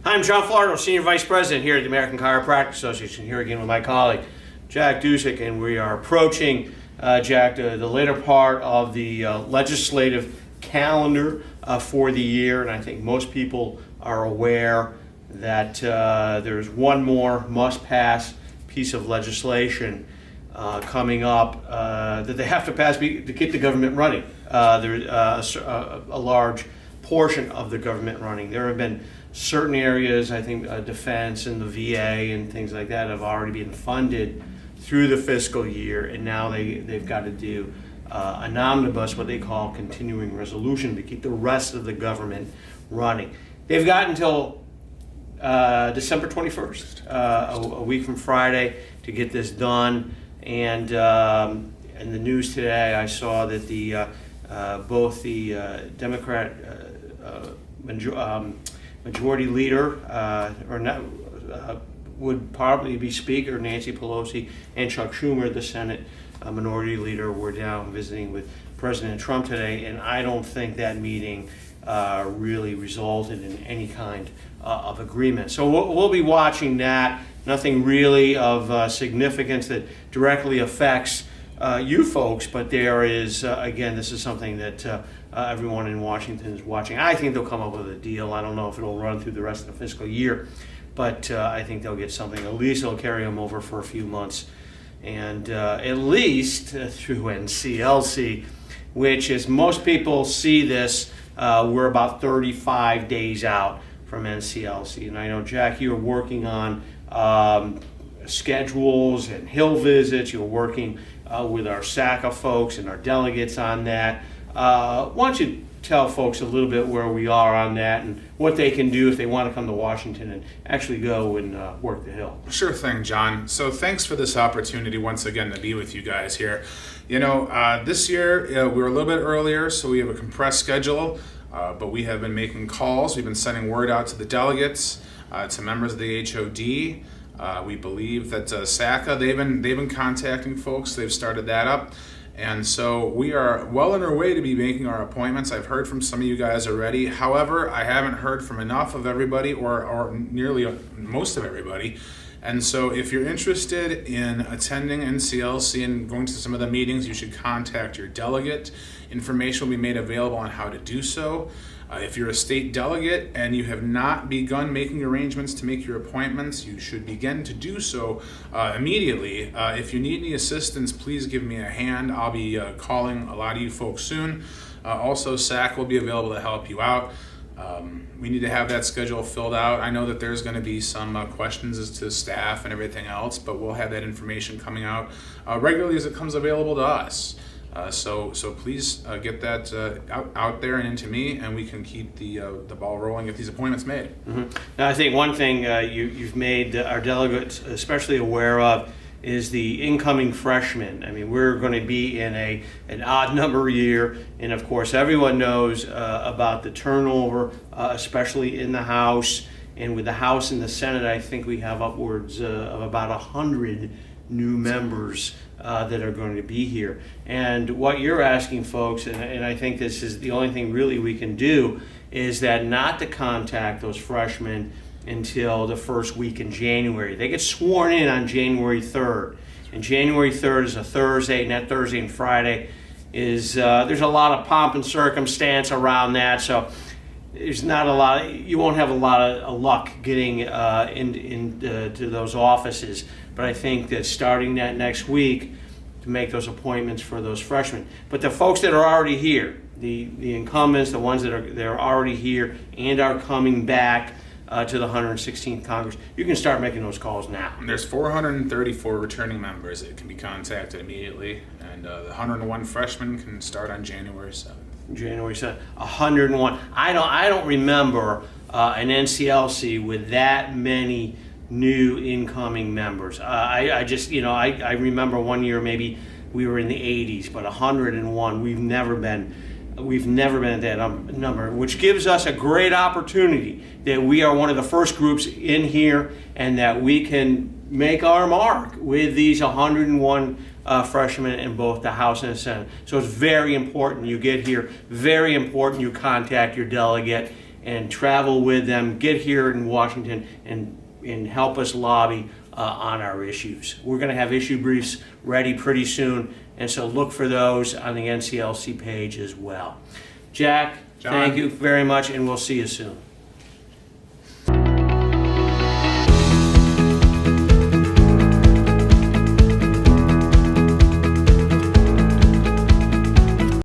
I'm John Flardo, Senior Vice President here at the American Chiropractic Association, here again with my colleague, Jack Dusick, and we are approaching, Jack, the later part of the legislative calendar for the year, and I think most people are aware that there's one more must-pass piece of legislation coming up that they have to pass to keep the government running. There's a large portion of the government running. There have been certain areas, I think defense and the VA and things like that have already been funded through the fiscal year, and now they've got to do an omnibus, what they call continuing resolution, to keep the rest of the government running. They've got until December 21st, a week from Friday, to get this done. And in the news today, I saw that both the Democrat majority leader, would probably be Speaker Nancy Pelosi, and Chuck Schumer, the Senate minority leader, were down visiting with President Trump today, and I don't think that meeting really resulted in any kind of agreement. So we'll be watching that. Nothing really of significance that directly affects you folks, but there is, again, this is something that everyone in Washington is watching. I think they'll come up with a deal. I don't know if it'll run through the rest of the fiscal year, but I think they'll get something. At least they'll carry them over for a few months, and at least through NCLC, which, as most people see this, we're about 35 days out from NCLC. And I know, Jack, you're working on schedules and Hill visits. You're working with our SACA folks and our delegates on that. Why don't you tell folks a little bit where we are on that and what they can do if they want to come to Washington and actually go and work the Hill. Sure thing, John. So thanks for this opportunity once again to be with you guys here. You know, this year we were a little bit earlier, so we have a compressed schedule, but we have been making calls. We've been sending word out to the delegates, to members of the HOD. We believe that SACA, they've been contacting folks. They've started that up. And so we are well on our way to be making our appointments. I've heard from some of you guys already. However, I haven't heard from enough of everybody or nearly most of everybody. And so if you're interested in attending NCLC and going to some of the meetings, you should contact your delegate. Information will be made available on how to do so. If you're a state delegate and you have not begun making arrangements to make your appointments, you should begin to do so immediately. If you need any assistance, please give me a hand. I'll be calling a lot of you folks soon. Also, SAC will be available to help you out. We need to have that schedule filled out. I know that there's going to be some questions as to staff and everything else, but we'll have that information coming out regularly as it comes available to us. So please get that out there and into me, and we can keep the ball rolling, get these appointments made. Mm-hmm. Now, I think one thing you've made our delegates especially aware of is the incoming freshmen. I mean, we're going to be in an odd number year, and of course everyone knows about the turnover, especially in the House. And with the House and the Senate, I think we have upwards of about 100 new members that are going to be here. And what you're asking folks, and I think this is the only thing really we can do, is that not to contact those freshmen until the first week in January. They get sworn in on January 3rd. And January 3rd is a Thursday, and that Thursday and Friday is, there's a lot of pomp and circumstance around that, so there's not a lot, you won't have a lot of luck getting into those offices. But I think that starting that next week to make those appointments for those freshmen. But the folks that are already here, the incumbents, the ones that are already here and are coming back to the 116th Congress, you can start making those calls now. There's 434 returning members that can be contacted immediately, and the 101 freshmen can start on January 7th. January 7th, 101. I don't remember an NCLC with that many new incoming members. I just, I remember one year maybe we were in the 80s, but 101, we've never been at that number, which gives us a great opportunity that we are one of the first groups in here and that we can make our mark with these 101 freshmen in both the House and the Senate. So it's very important you get here, very important you contact your delegate, and travel with them, get here in Washington and help us lobby on our issues. We're going to have issue briefs ready pretty soon, and so look for those on the NCLC page as well. Jack, John. thank you very much, and we'll see you soon.